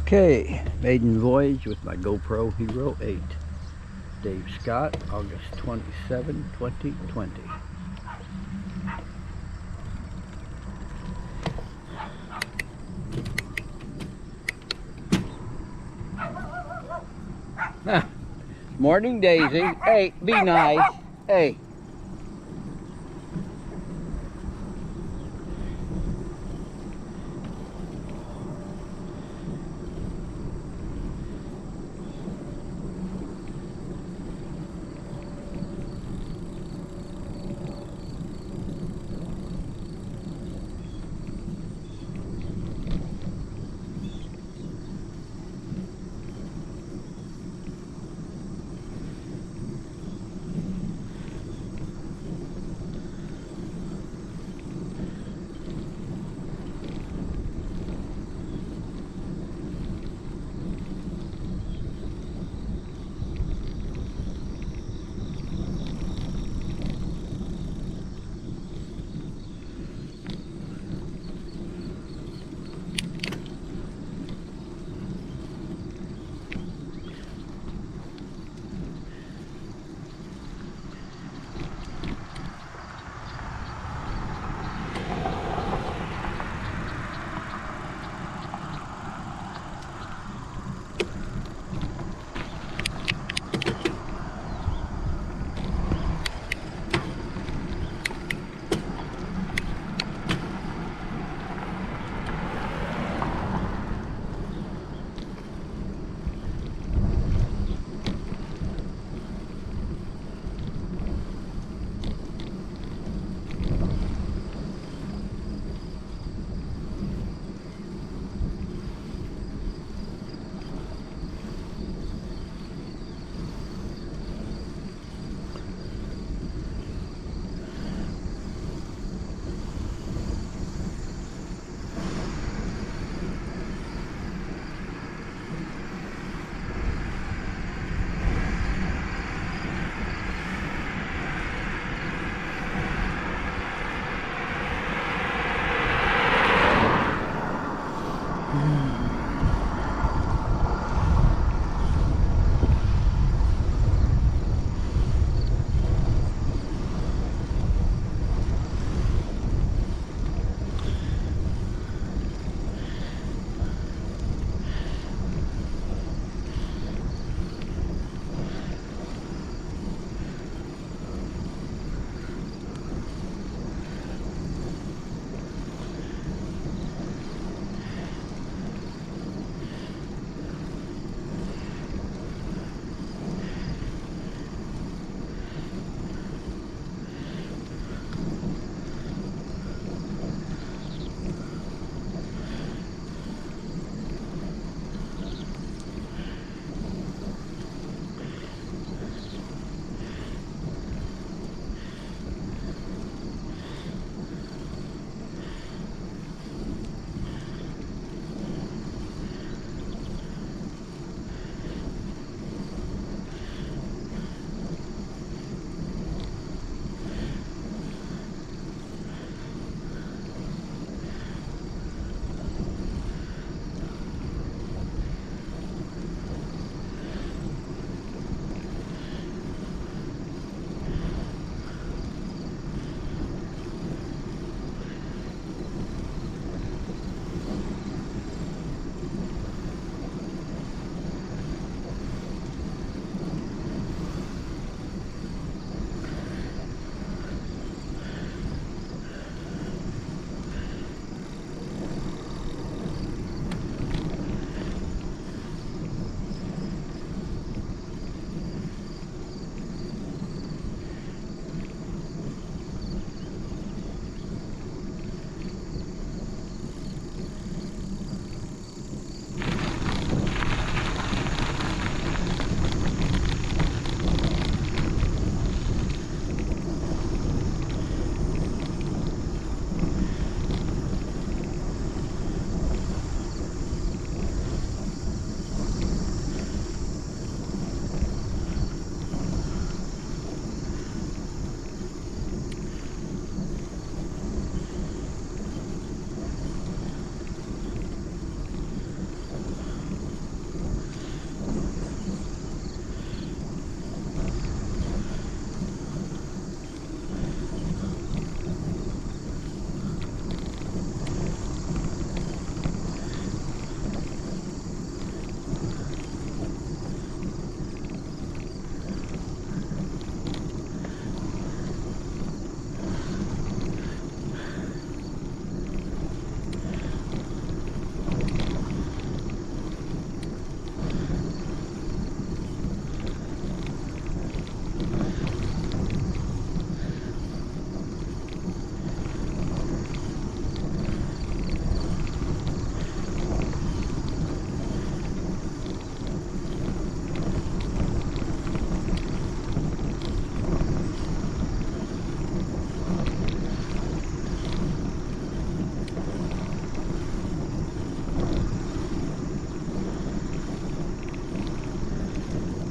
Okay, maiden voyage with my GoPro Hero 8. Dave Scott, August 27, 2020. Morning, Daisy. Hey, be nice. Hey.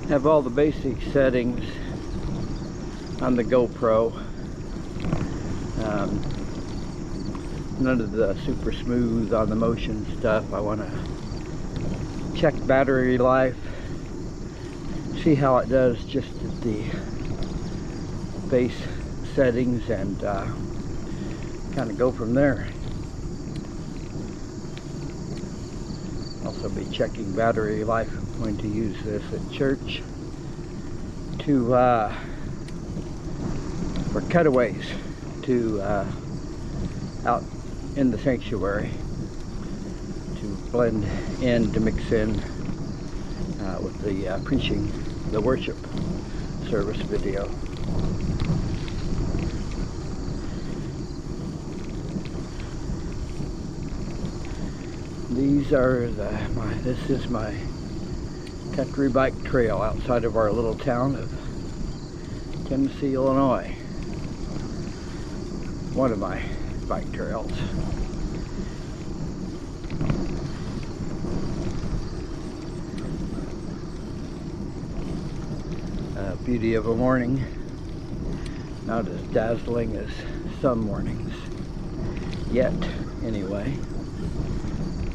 Have all the basic settings on the GoPro. None of the super smooth on the motion stuff. I want to check battery life, see how it does just at the base settings, and kind of go from there. Also be checking battery life. I'm going to use this at church to for cutaways to out in the sanctuary, to blend in, to mix in with the preaching, the worship service video. These are this is my country bike trail outside of our little town of Tennessee, Illinois. One of my bike trails. Beauty of a morning. Not as dazzling as some mornings yet, anyway.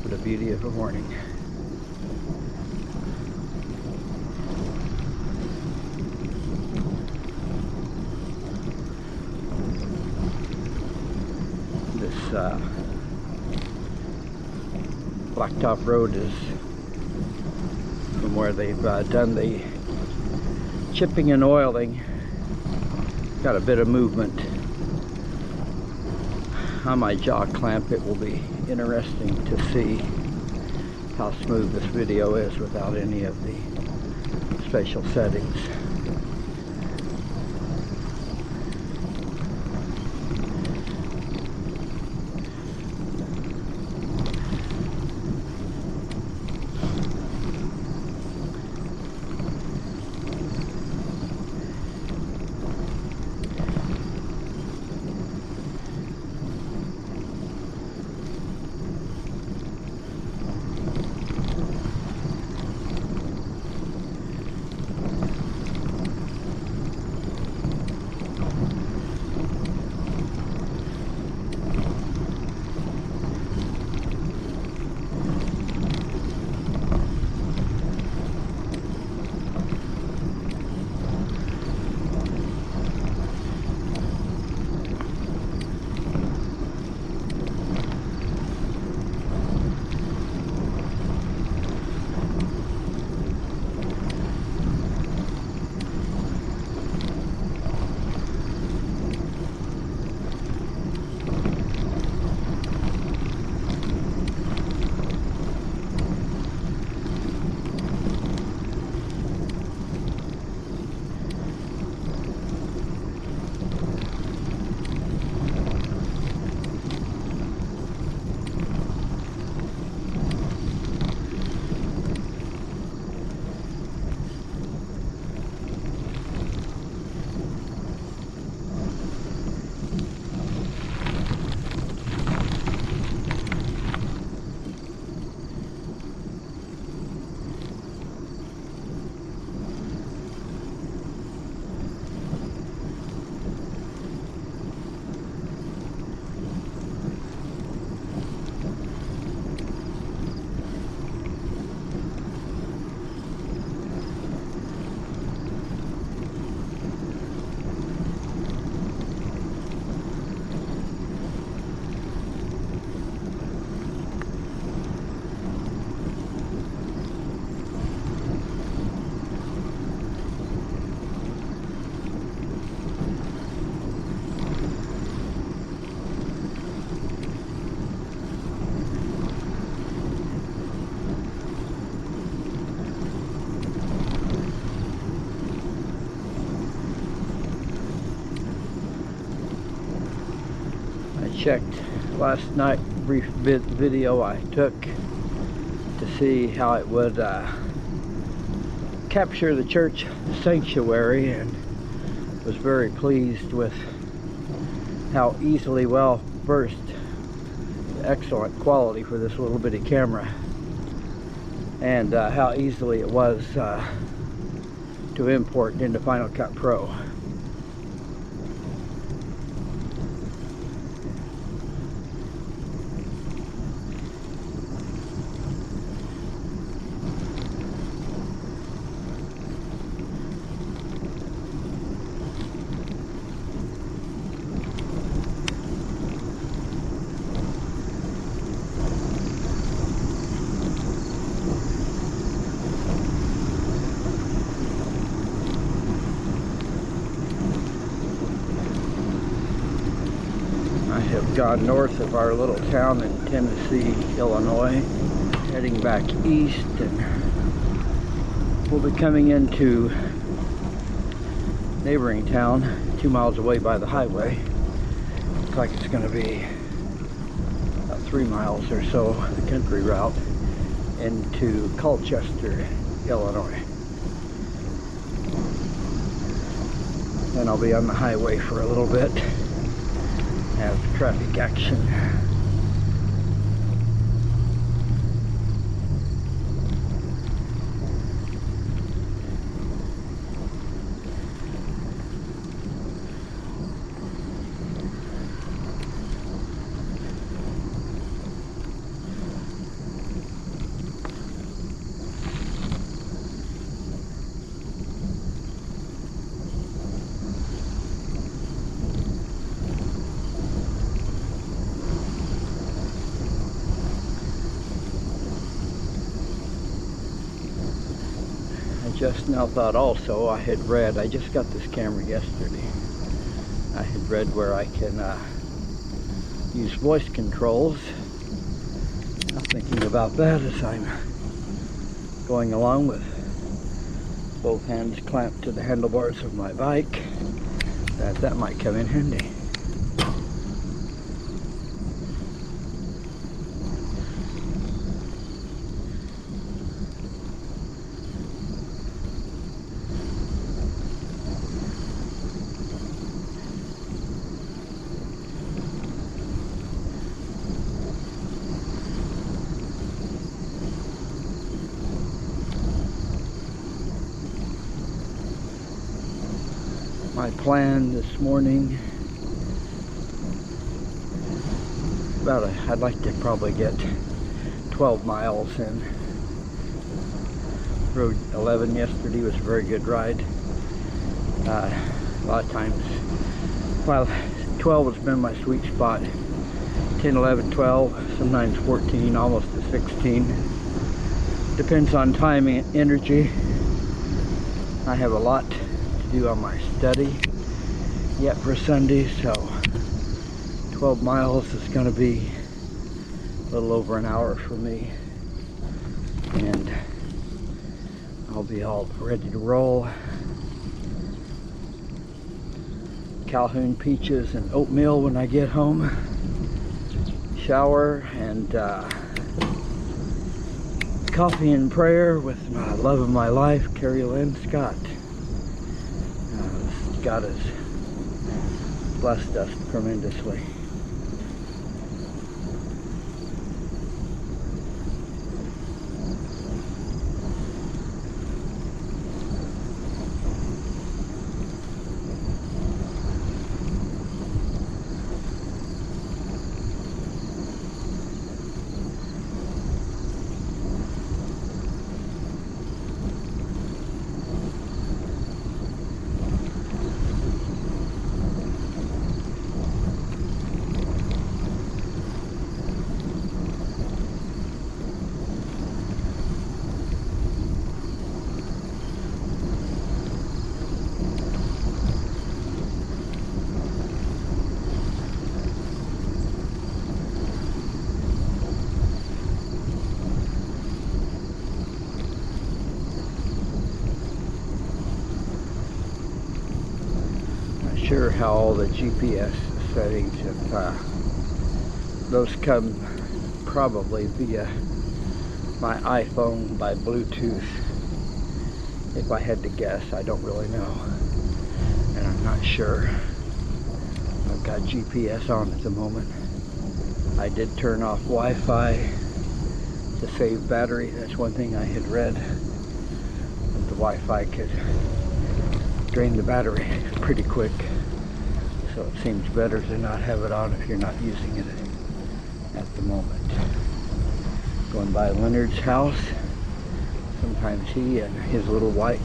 But a beauty of a morning. This blacktop road is from where they've done the chipping and oiling. Got a bit of movement on my jaw clamp. It will be interesting to see how smooth this video is without any of the special settings. Checked last night, brief video I took to see how it would capture the church sanctuary, and was very pleased with how easily well versed, excellent quality for this little bitty camera, and how easily it was to import into Final Cut Pro. I have gone north of our little town in Tennessee, Illinois, heading back east, and we'll be coming into neighboring town 2 miles away by the highway. Looks like it's going to be about 3 miles or so, the country route, into Colchester, Illinois. Then I'll be on the highway for a little bit. Have traffic action. Just now thought also I had read, I just got this camera yesterday, I had read where I can use voice controls. I'm thinking about that as I'm going along with both hands clamped to the handlebars of my bike, that might come in handy. My plan this morning, I'd like to probably get 12 miles in. Rode 11 yesterday, was a very good ride. A lot of times, well, 12 has been my sweet spot. 10, 11, 12, sometimes 14, almost to 16. Depends on timing and energy. I have a lot to do on my study yet for Sunday, so 12 miles is going to be a little over an hour for me, and I'll be all ready to roll. Calhoun peaches and oatmeal when I get home, shower, and coffee and prayer with my love of my life, Carrie Lynn Scott. God has blessed us tremendously. Sure how all the GPS settings, if those come probably via my iPhone by Bluetooth. If I had to guess, I don't really know, and I'm not sure. I've got GPS on at the moment. I did turn off Wi-Fi to save battery. That's one thing I had read, that the Wi-Fi could drain the battery pretty quick. So it seems better to not have it on if you're not using it at the moment. Going by Leonard's house. Sometimes he and his little white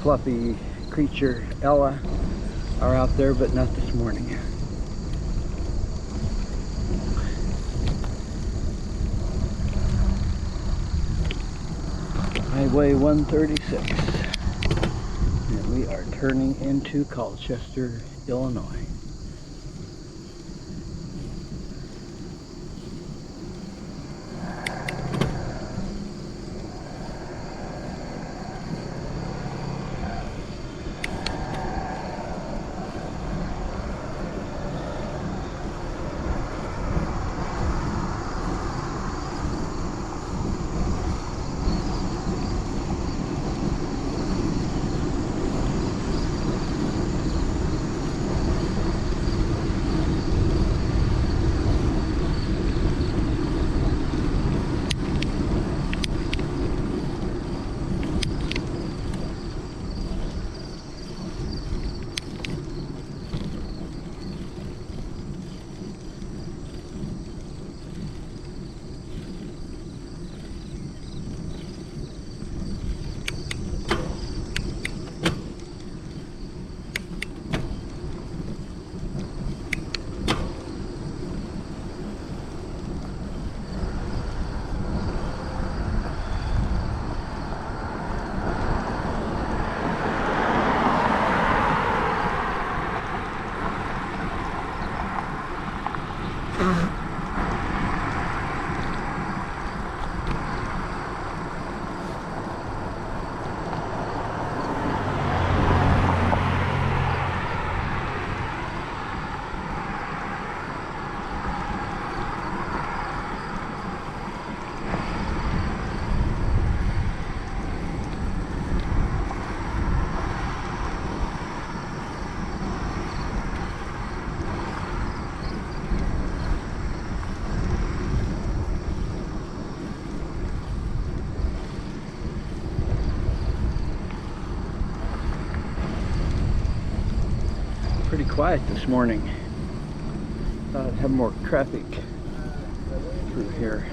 fluffy creature Ella are out there, but not this morning. Highway 136, and we are turning into Colchester, Illinois. Pretty quiet this morning. Thought I'd have more traffic through here.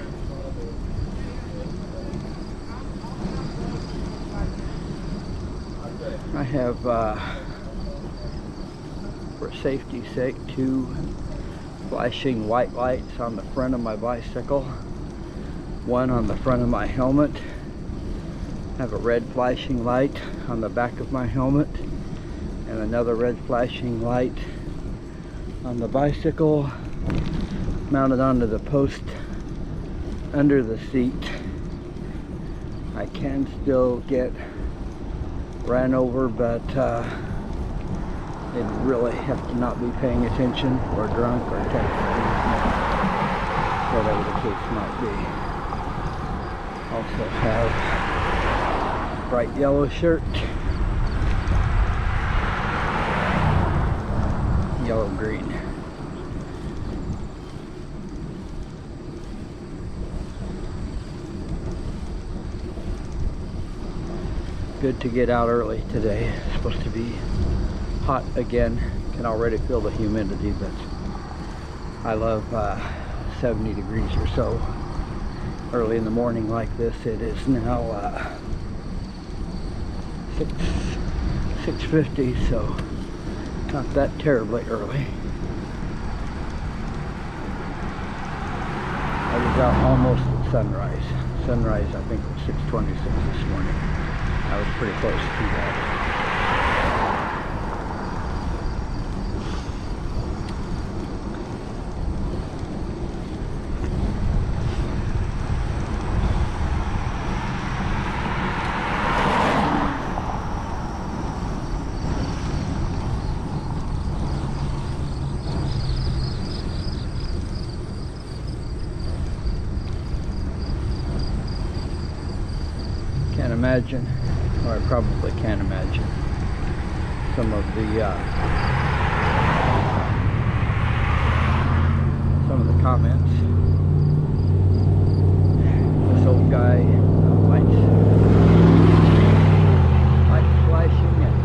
I have, for safety's sake, 2 flashing white lights on the front of my bicycle. One on the front of my helmet. I have a red flashing light on the back of my helmet. And another red flashing light on the bicycle, mounted onto the post under the seat. I can still get ran over, but they'd really have to not be paying attention, or drunk, or texting, whatever the case might be. Also have bright yellow shirt. Yellow green. Good to get out early today. It's supposed to be hot again. Can already feel the humidity, but I love 70 degrees or so early in the morning like this. It is now 6:50, so not that terribly early. I was out almost at sunrise. Sunrise, I think, was 6:26 this morning. I was pretty close to that. Can't imagine, or I probably can't imagine, some of the comments. This old guy, lights flashing and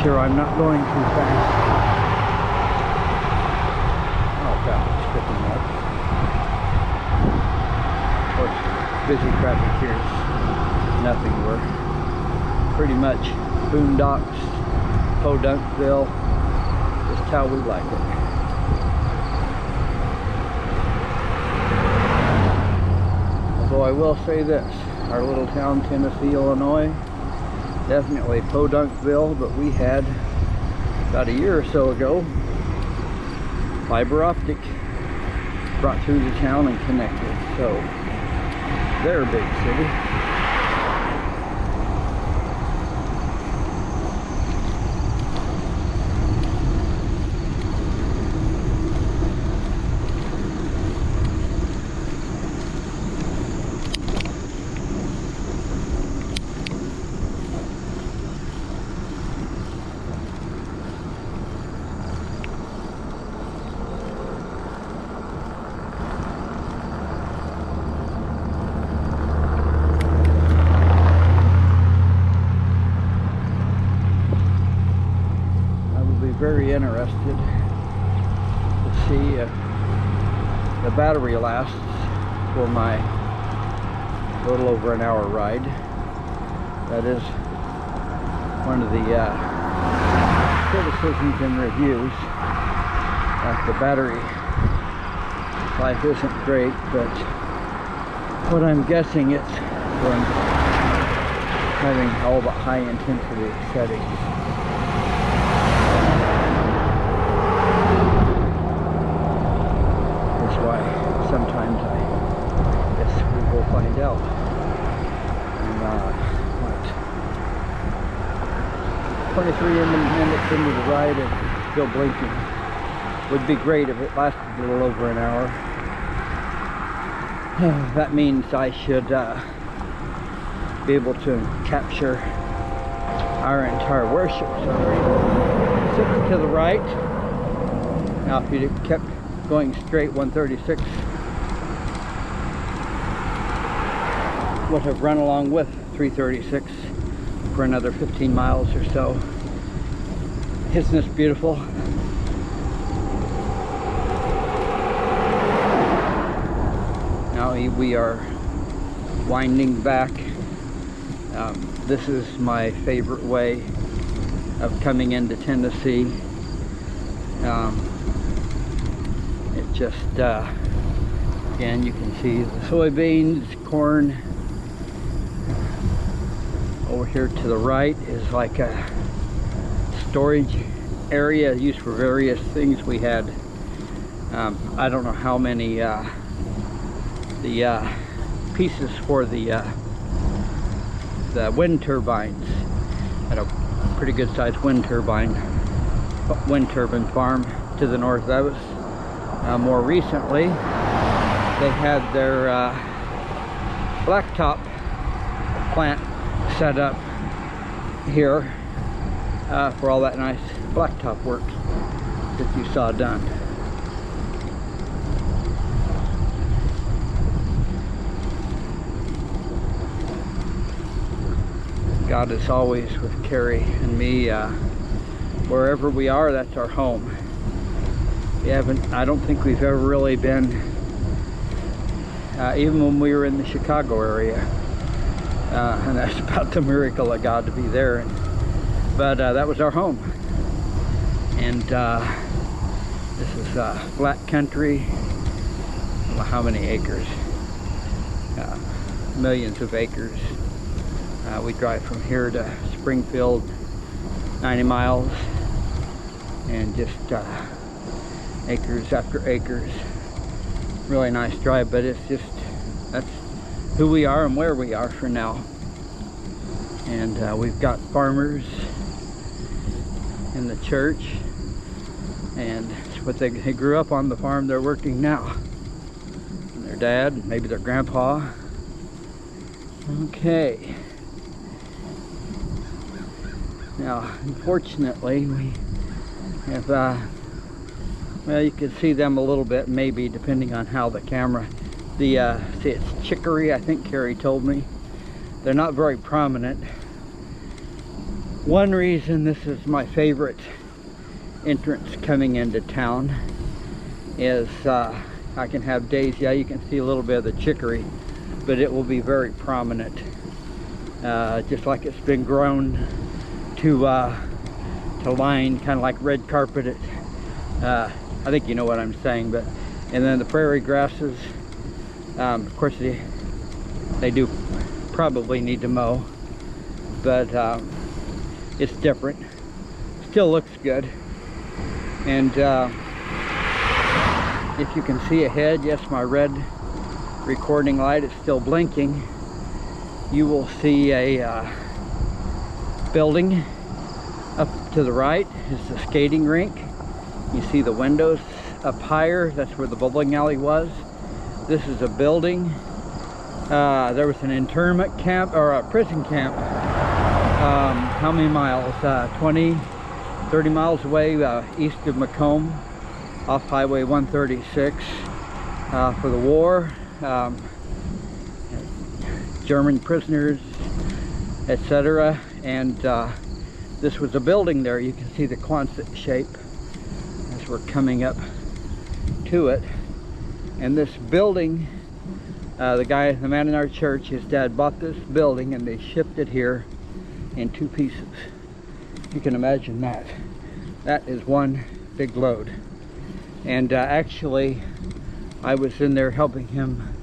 sure I'm not going too fast. Oh, traffic's picking up. Of course, busy traffic here is nothing. We're pretty much boondocks, Podunkville, just how we like it. Although I will say this, our little town, Tennessee, Illinois, definitely Podunkville, but we had about a year or so ago fiber optic brought through the town and connected, so they're a big city. Very interested to see if the battery lasts for my little over an hour ride. That is one of the criticisms and reviews, that the battery life isn't great, but what I'm guessing it's from having all the high intensity settings. Sometimes I guess we will find out. And what? 23 minutes into the ride and still blinking. Would be great if it lasted a little over an hour. That means I should be able to capture our entire worship. So six to the right. Now if you kept going straight, 136 would have run along with 336 for another 15 miles or so. Isn't this beautiful? Now we are winding back. This is my favorite way of coming into Tennessee. It just, again, you can see the soybeans, corn. Over here to the right is like a storage area used for various things. We had, I don't know how many, the pieces for the wind turbines. Had a pretty good sized wind turbine farm to the north of us. More recently, they had their blacktop plant set up here for all that nice blacktop work that you saw done. God is always with Carrie and me. Wherever we are, that's our home. I don't think we've ever really been, even when we were in the Chicago area, and that's about the miracle of God to be there. But that was our home. And this is flat country. I don't know how many acres, millions of acres. We drive from here to Springfield, 90 miles, and just acres after acres. Really nice drive, but it's just, that's who we are and where we are for now. And we've got farmers in the church, and it's what they grew up on the farm they're working now. And their dad, maybe their grandpa. Okay. Now, unfortunately, we have, well, you can see them a little bit, maybe, depending on how the camera, see, it's chicory, I think Carrie told me. They're not very prominent. One reason this is my favorite entrance coming into town is I can have days, yeah, you can see a little bit of the chicory, but it will be very prominent, just like it's been grown to line, kind of like red carpeted. I think you know what I'm saying. But and then the prairie grasses, of course they do probably need to mow, but it's different, still looks good. And if you can see ahead, yes, my red recording light is still blinking. You will see a building up to the right is the skating rink. You see the windows up higher, that's where the bowling alley was. This is a building. There was an internment camp, or a prison camp, how many miles? 20, 30 miles away, east of Macomb, off Highway 136, for the war. German prisoners, etc. And this was a building there. You can see the Quonset shape as we're coming up to it. And this building, the man in our church, his dad bought this building and they shipped it here in 2 pieces. You can imagine that. That is one big load. And actually, I was in there helping him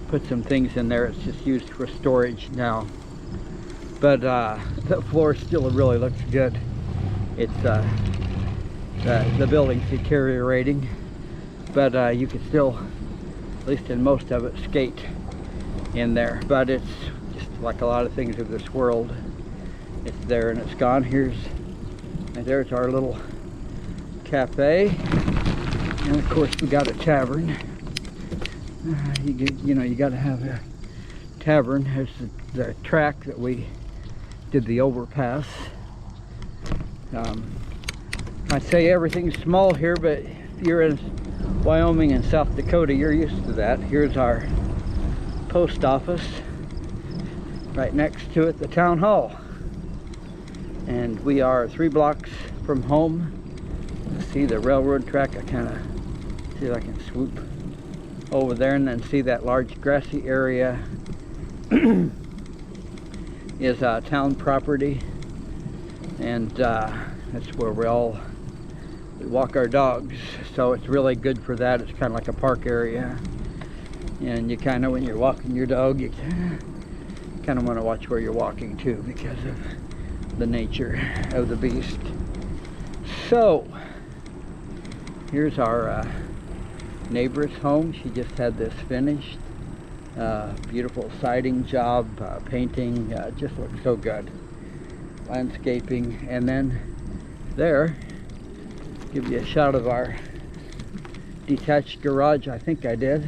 put some things in there. It's just used for storage now. But the floor still really looks good. It's the building's deteriorating, but you can still, at least in most of it, skate in there. But it's just like a lot of things of this world. It's there and it's gone. And there's our little cafe, and of course we got a tavern. You know, you got to have a tavern. There's the track that we did the overpass. I'd say everything's small here, but if you're in Wyoming and South Dakota, you're used to that. Here's our post office. Right next to it, the town hall. And we are 3 blocks from home. See the railroad track. I kind of see if I can swoop over there and then see that large grassy area is town property, and that's where we walk our dogs, so it's really good for that. It's kind of like a park area, and you kind of, when you're walking your dog, you kind of want to watch where you're walking too, because of the nature of the beast. So here's our neighbor's home. She just had this finished. Beautiful siding job, painting, just looks so good. Landscaping. And then there, give you a shot of our detached garage. I think I did.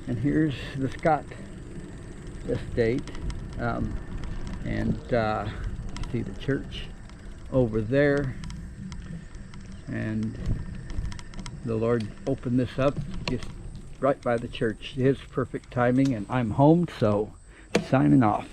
And here's the Scott estate. And see the church over there. And the Lord opened this up just right by the church. His perfect timing, and I'm home, so signing off.